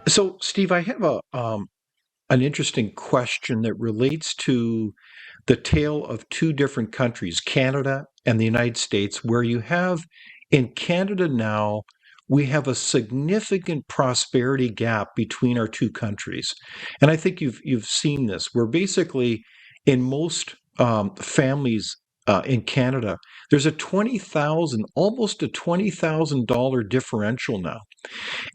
So, Steve, I have an interesting question that relates to the tale of two different countries, Canada and the United States, where you have in Canada now, we have a significant prosperity gap between our two countries. And I think you've seen this, where basically in most families in Canada, there's a 20,000, almost a $20,000 differential now.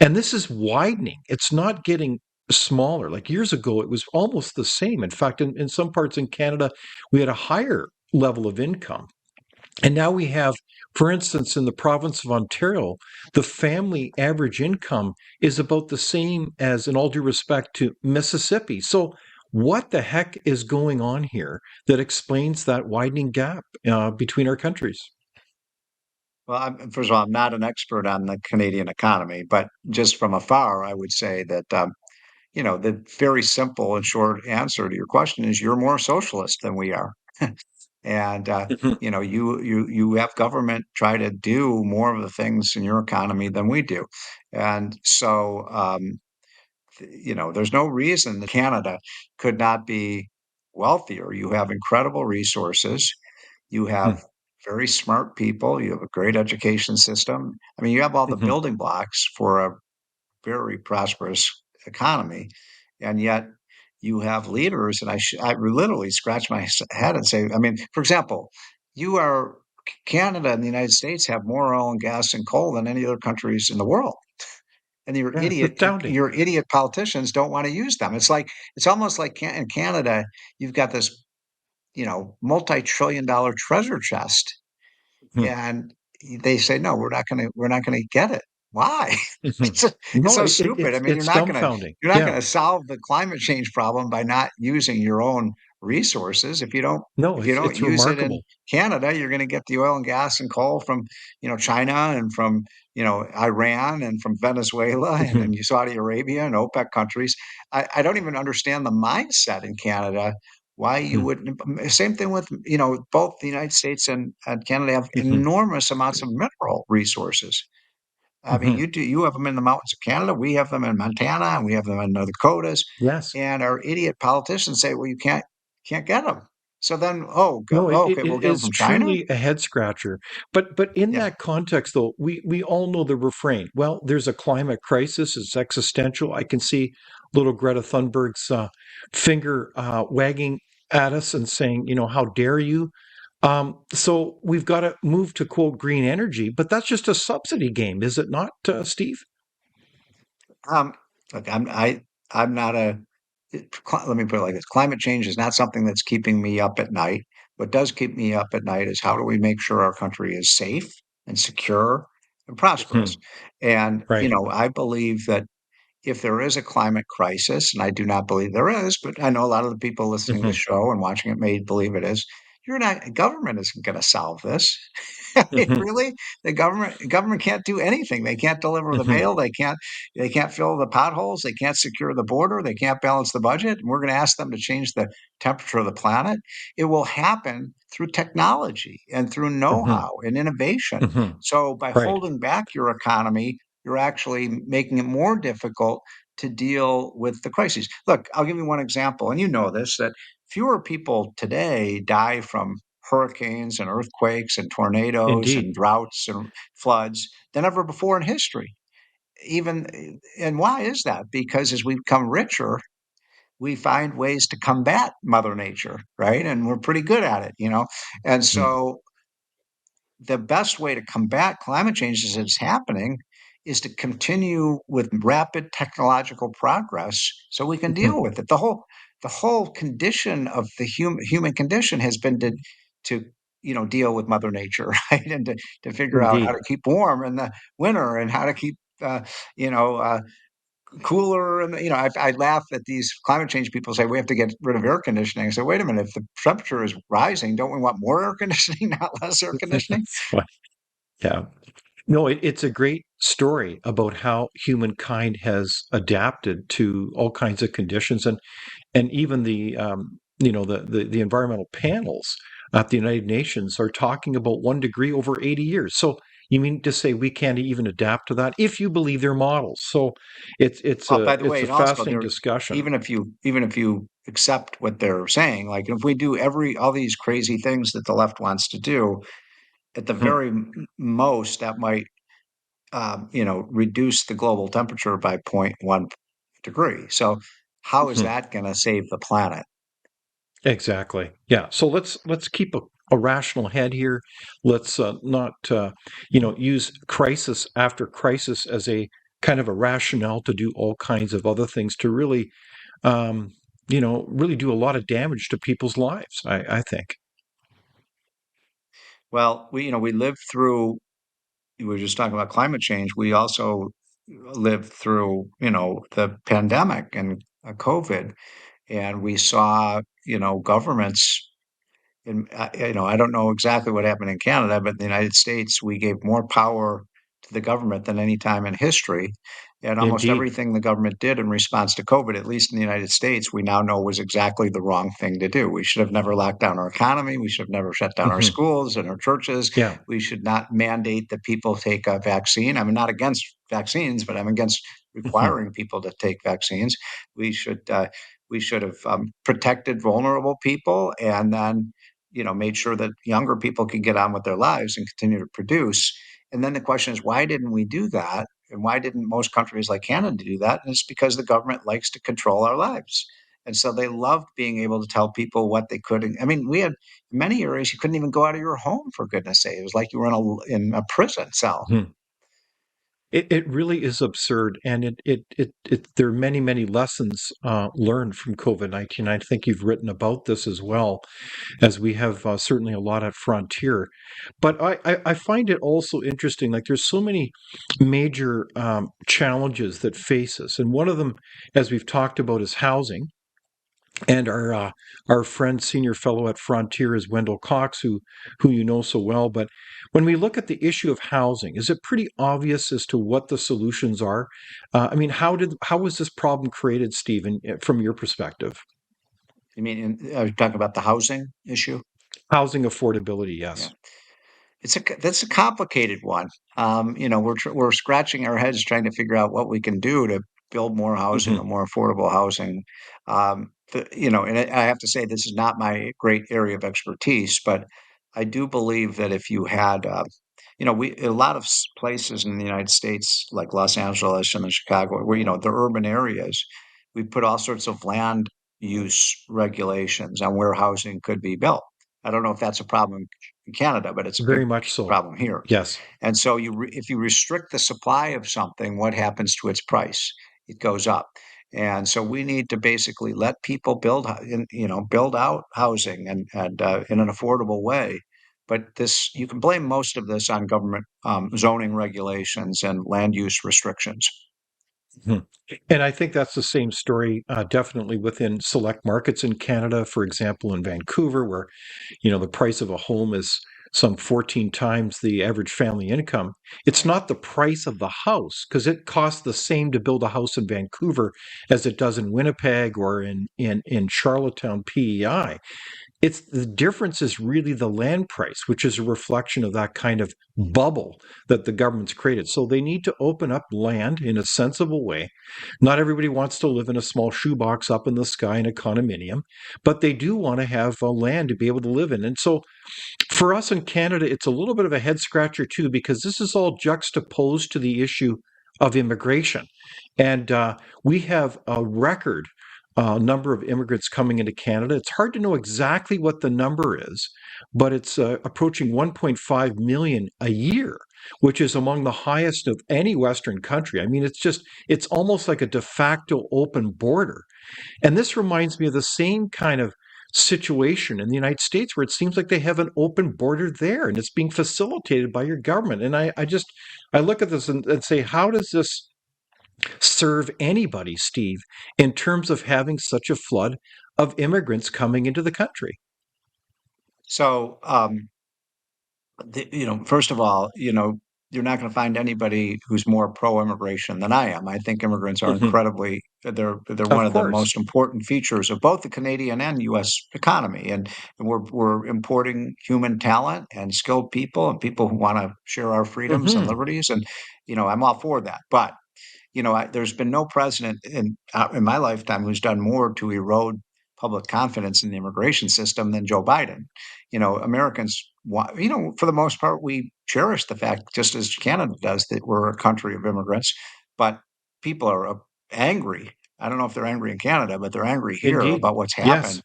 And this is widening. It's not getting smaller. Like years ago, it was almost the same. In fact, in some parts in Canada, we had a higher level of income. And now we have, for instance, in the province of Ontario, the family average income is about the same as, in all due respect, to Mississippi. So, what the heck is going on here that explains that widening gap between our countries? Well, first of all, I'm not an expert on the Canadian economy, but just from afar, I would say that the very simple and short answer to your question is you're more socialist than we are, and Mhm, you have government try to do more of the things in your economy than we do, and so there's no reason that Canada could not be wealthier. You have incredible resources. You mhm, have very smart people. You have a great education system. I mean, you have all the mhm, building blocks for a very prosperous economy, and yet you have leaders. And I literally scratch my head and say, I mean, for example, you are Canada and the United States have more oil and gas and coal than any other countries in the world, and yeah, it's astounding. your idiot politicians don't want to use them. It's almost like in Canada, you've got this multi-trillion-dollar treasure chest, Mhm, and they say, "No, we're not gonna get it." Why? mhm. It's it's No, so stupid. I mean, it's dumbfounding. you're not Yeah. gonna solve the climate change problem by not using your own resources. No, If you don't it's use it in remarkable. Canada, you're gonna get the oil and gas and coal from, China and from, Iran and from Venezuela and Mhm, then Saudi Arabia and OPEC countries. I don't even understand the mindset in Canada why you mm, wouldn't. Same thing with, both the United States and Canada have mhm, enormous amounts of mineral resources. I mean, mhm. you have them in the mountains of Canada, we have them in Montana, and we have them in the Dakotas, Yes. and our idiot politicians say, "Well, you can't get them." So then, No, okay, we'll it get them is from China? truly a head scratcher. But in Yeah. that context, though, we all know the refrain. Well, there's a climate crisis. It's existential. I can see little Greta Thunberg's finger wagging at us and saying, how dare you? So we've got to move to quote green energy, but that's just a subsidy game, is it not, Steve? Um, Look, I'm not a let me put it like this. Climate change is not something that's keeping me up at night. What does keep me up at night is how do we make sure our country is safe and secure and prosperous? Mhm. And, Right. I believe that if there is a climate crisis, and I do not believe there is, but I know a lot of the people listening to the Mhm, show and watching it may believe it is. You're not Government isn't going to solve this. I mean, mhm, really, the government can't do anything. They can't deliver the mhm, mail. They can't fill the potholes. They can't secure the border. They can't balance the budget. And we're going to ask them to change the temperature of the planet. It will happen through technology and through mhm, know-how and innovation. mhm. So by Right. holding back your economy, you're actually making it more difficult to deal with the crises. Look, I'll give you one example, and you know this, that fewer people today die from hurricanes and earthquakes and tornadoes Indeed. and droughts and floods than ever before in history. And why is that? Because as we become richer, we find ways to combat Mother Nature, right? And we're pretty good at it, And Mhm, so the best way to combat climate change as it's happening is to continue with rapid technological progress so we can mhm, deal with it. The whole condition of the human condition has been to deal with Mother Nature, right? And to figure out how Indeed. to keep warm in the winter and how to keep you know cooler. And I laugh at these climate change people say we have to get rid of air conditioning. I say, wait a minute, if the temperature is rising, don't we want more air conditioning, not less air conditioning? That's fine. Yeah. No, it's a great story about how humankind has adapted to all kinds of conditions, and even the environmental panels at the United Nations are talking about 1 degree over 80 years. So You mean to say we can't even adapt to that if you believe their models? So By the it's way, a and also fascinating there, discussion. even if you accept what they're saying, like if we do every all these crazy things that the left wants to do, at the Mhm, very most, that might reduce the global temperature by 0.1 degree. So how is mhm. that going to save the planet? Exactly. Yeah. So let's keep a rational head here. Let's not use crisis after crisis as a kind of a rationale to do all kinds of other things to really really do a lot of damage to people's lives. I think. Well, we lived through. We were just talking about climate change. We also lived through, the pandemic and COVID, and we saw, governments. And I don't know exactly what happened in Canada, but in the United States, we gave more power to the government than any time in history. And almost Indeed. everything the government did in response to COVID, at least in the United States, we now know was exactly the wrong thing to do. We should have never locked down our economy. We should have never shut down our Hmm. schools and our churches. Yeah. We should not mandate that people take a vaccine. I'm not against vaccines, but I'm against Hmm. requiring people to take vaccines. We should uh, we should have protected vulnerable people, and then made sure that younger people could get on with their lives and continue to produce. And then the question is, why didn't we do that? And why didn't most countries like Canada do that? And it's because the government likes to control our lives. And so they loved being able to tell people what they could. I mean, we had in many areas you couldn't even go out of your home for goodness sake. It was like you were in a prison cell. Hmm. It really is absurd, and there are many lessons learned from COVID-19. I think you've written about this as well, as we have certainly a lot at Frontier. But I find it also interesting. Like there's so many major challenges that face us, and one of them, as we've talked about, is housing. And our friend, senior fellow at Frontier, is Wendell Cox, who you know so well. But when we look at the issue of housing, is it pretty obvious as to what the solutions are? I mean, how was this problem created, Stephen, from your perspective? You mean, are you talking about the housing issue? Housing affordability, Yeah. yes. That's a complicated one. We're scratching our heads trying to figure out what we can do to build more housing or Hmm. more affordable housing. And I have to say this is not my great area of expertise, but I do believe that if you had, we a lot of places in the United States, like Los Angeles and Chicago, where the urban areas, we put all sorts of land use regulations on where housing could be built. I don't know if that's a problem in Canada, but it's a big Very much so. problem here. Yes. And so if you restrict the supply of something, what happens to its price? It goes up. And so we need to basically let people build out housing and in an affordable way. But this, you can blame most of this on government zoning regulations and land use restrictions. Mhm. And I think that's the same story, definitely within select markets in Canada. For example, in Vancouver, where the price of a home is some 14 times the average family income. It's Right. not the price of the house because it costs the same to build a house in Vancouver as it does in Winnipeg or in Charlottetown, PEI. It's the difference is really the land price, which is a reflection of that kind of bubble that the government's created. So they need to open up land in a sensible way. Not everybody wants to live in a small shoebox up in the sky in a condominium, but they do want to have land to be able to live in. And so for us in Canada, it's a little bit of a head scratcher too, because this is all juxtaposed to the issue of immigration. And we have a record number of immigrants coming into Canada. It's hard to know exactly what the number is, but it's approaching 1.5 million a year, which is among the highest of any Western country. I mean, it's almost like a de facto open border. And this reminds me of the same kind of situation in the United States where it seems like they have an open border there and it's being facilitated by your government. And I look at this and say, how does this serve anybody, Steve, in terms of having such a flood of immigrants coming into the country? So, first of all, you're not going to find anybody who's more pro-immigration than I am. I think immigrants are Hmm. incredibly they're one Of of the course. most important features of both the Canadian and U.S. economy. And we're importing human talent and skilled people and people who want to share our freedoms and Hmm. liberties. And I'm all for that. But there's been no president in my lifetime who's done more to erode public confidence in the immigration system than Joe Biden. Americans want, for the most part, we cherish the fact, just as Canada does, that we're a country of immigrants. But people are angry. I don't know if they're angry in Canada, but they're angry here Indeed. about what's Yes. happened.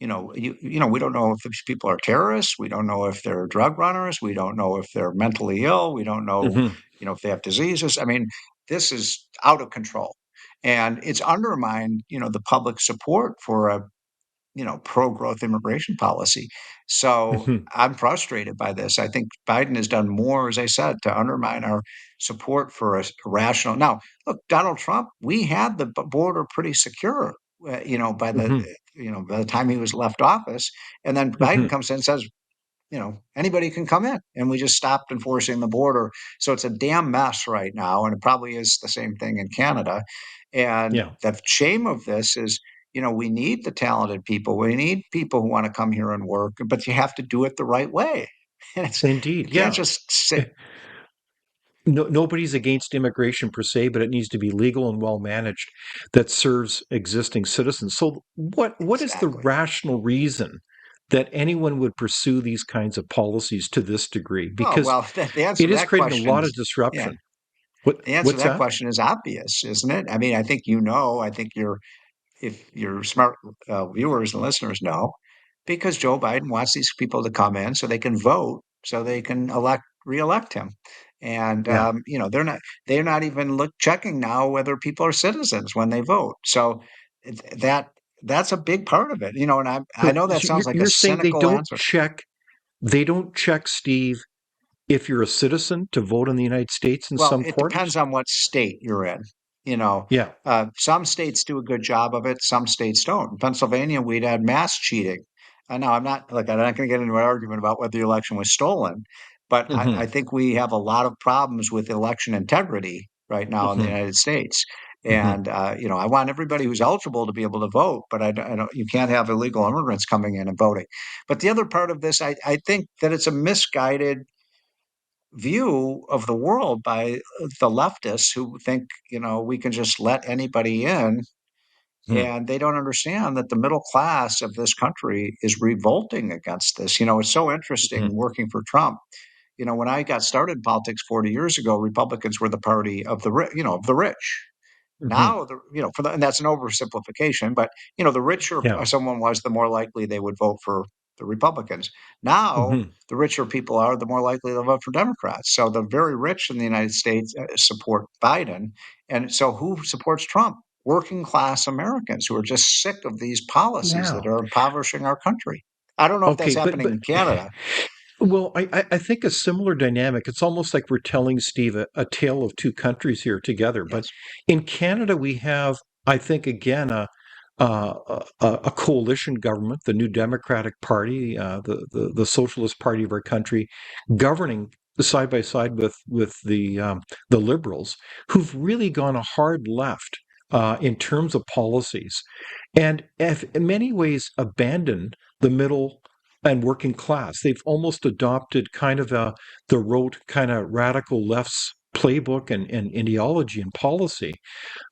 We don't know if these people are terrorists. We don't know if they're drug runners. We don't know if they're mentally ill. We don't know, Hmm. if they have diseases. I mean, this is out of control, and it's undermined, the public support for a pro-growth immigration policy. So Hmm. I'm frustrated by this. I think Biden has done more, as I said, to undermine our support for a rational. Now, look, Donald Trump, we had the border pretty secure, Hmm. by the time he was left office, and then Biden Hmm. comes in and says, anybody can come in. And we just stopped enforcing the border. So it's a damn mess right now. And it probably is the same thing in Canada. And Yeah. the shame of this is, we need the talented people. We need people who want to come here and work, but you have to do it the right way. And you Indeed. can't Yeah. just say, No, nobody's against immigration per se, but it needs to be legal and well managed that serves existing citizens. So, what is the exactly. rational reason that anyone would pursue these kinds of policies to this degree? Oh, Because well, the answer it to is that creating a question lot of is, yeah, disruption. the answer to What's that that? question is obvious, isn't it? I mean, I think I think if your smart viewers and listeners know, because Joe Biden wants these people to come in so they can vote, so they can reelect him. And Yeah. they're not even checking now whether people are citizens when they vote. So that that's a big part of it. And I So know that sounds like a you're saying cynical answer. they don't check, Steve, if you're a citizen to vote in the United States in Well, some it depends quarters? on what state you're in. You know, Yeah. some states do a good job of it, some states don't. In Pennsylvania, we'd had mass cheating. Now, I'm not going to get into an argument about whether the election was stolen, but I Hmm. think we have a lot of problems with election integrity right now in the Hmm. United States. Hmm. And I want everybody who's eligible to be able to vote, but I don't. You can't have illegal immigrants coming in and voting. But the other part of this, I think that it's a misguided view of the world by the leftists who think, we can just let anybody in. Hmm. And they don't understand that the middle class of this country is revolting against this. It's so interesting Hmm. working for Trump. When I got started in politics 40 years ago, Republicans were the party of the rich, of the rich. Hmm. Now, and that's an oversimplification, but the richer Yeah. someone was, the more likely they would vote for the Republicans. Now, Hmm. the richer people are, the more likely they'll vote for Democrats. So the very rich in the United States support Biden, and so who supports Trump? Working class Americans who are just sick of these policies that Now, are impoverishing our country. I don't know if that's okay, happening in Canada. well, I think a similar dynamic. It's almost like we're telling Steve a tale of two countries here together. But Yes. in Canada, we have, I think, again, a coalition government, the New Democratic Party, the Socialist Party of our country, governing side by side with the Liberals, who've really gone a hard left in terms of policies, and have in many ways abandoned the middle and working class. They've almost adopted kind of the rote kind of radical left's playbook and ideology and policy.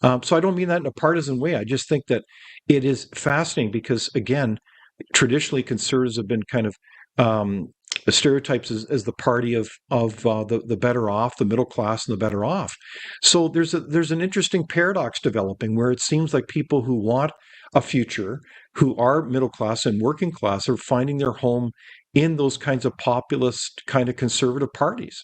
So I don't mean that in a partisan way. I just think that it is fascinating because, again, traditionally conservatives have been kind of stereotypes as the party of the better off, the middle class, and the better off. So there's an interesting paradox developing where it seems like people who want a future, who are middle class and working class, are finding their home in those kinds of populist kind of conservative parties.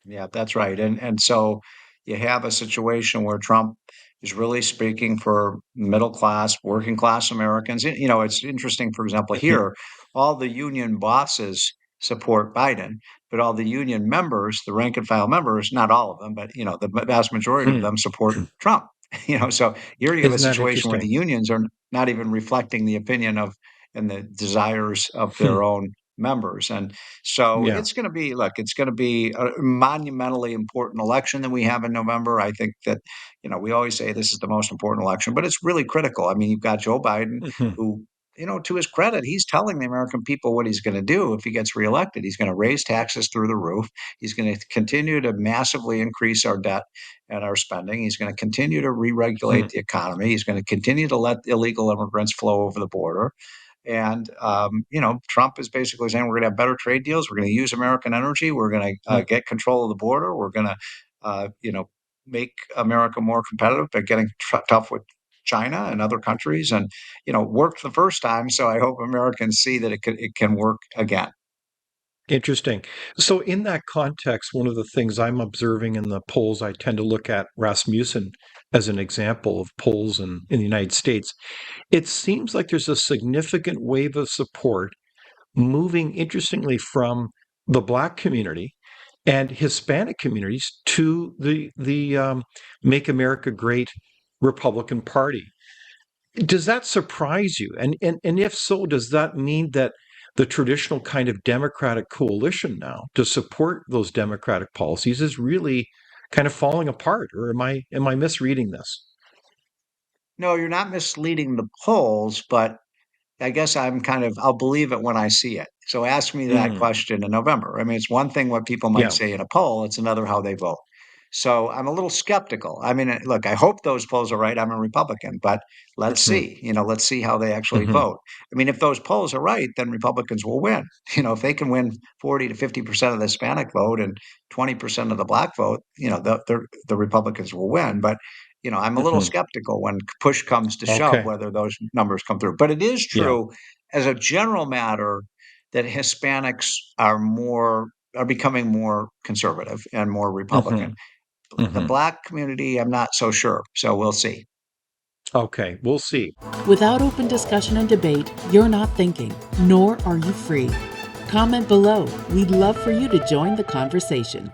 Yeah, that's right. And so you have a situation where Trump is really speaking for middle class, working class Americans. It's interesting, for example, Mhm. here, all the union bosses support Biden, but all the union members, the rank and file members, not all of them, but the vast majority of Hmm. them support Trump. So here you have a Isn't that situation where interesting? the unions are not even reflecting the opinion of and the desires of their Hmm. own members. And so Yeah. it's going to be, look, it's going to be a monumentally important election that we have in November. I think that, we always say this is the most important election, but it's really critical. I mean, you've got Joe Biden, Hmm. who, to his credit, he's telling the American people what he's going to do if he gets reelected. He's going to raise taxes through the roof. He's going to continue to massively increase our debt and our spending. He's going to continue to re regulate the economy. He's going to continue to let illegal immigrants flow over the border. And, Trump is basically saying we're going to have better trade deals. We're going to use American energy. We're going to Hmm. get control of the border. We're going to, make America more competitive by getting tough with China and other countries. And, worked the first time. So I hope Americans see that it can work again. Interesting. So, in that context, one of the things I'm observing in the polls, I tend to look at Rasmussen as an example of polls in the United States. It seems like there's a significant wave of support moving, interestingly, from the Black community and Hispanic communities to the Make America Great Republican Party. Does that surprise you? And if so, does that mean that the traditional kind of Democratic coalition now to support those Democratic policies is really kind of falling apart? Or am I misreading this? No, you're not misleading the polls, but I guess I'll believe it when I see it. So ask me that Mm, question in November. I mean, it's one thing what people might yeah. say in a poll, it's another how they vote. So I'm a little skeptical. I mean, look, I hope those polls are right. I'm a Republican, but let's Hmm. see, let's see how they actually Hmm. vote. I mean, if those polls are right, then Republicans will win. If they can win 40 to 50% of the Hispanic vote and 20% of the Black vote, the Republicans will win. But I'm a little Hmm. skeptical when push comes to shove Okay. whether those numbers come through. But it is Yeah. true as a general matter that Hispanics are becoming more conservative and more Hmm. Republican. The Hmm. Black community, I'm not so sure. So we'll see. Okay. We'll see. Without open discussion and debate, you're not thinking, nor are you free. Comment below. We'd love for you to join the conversation.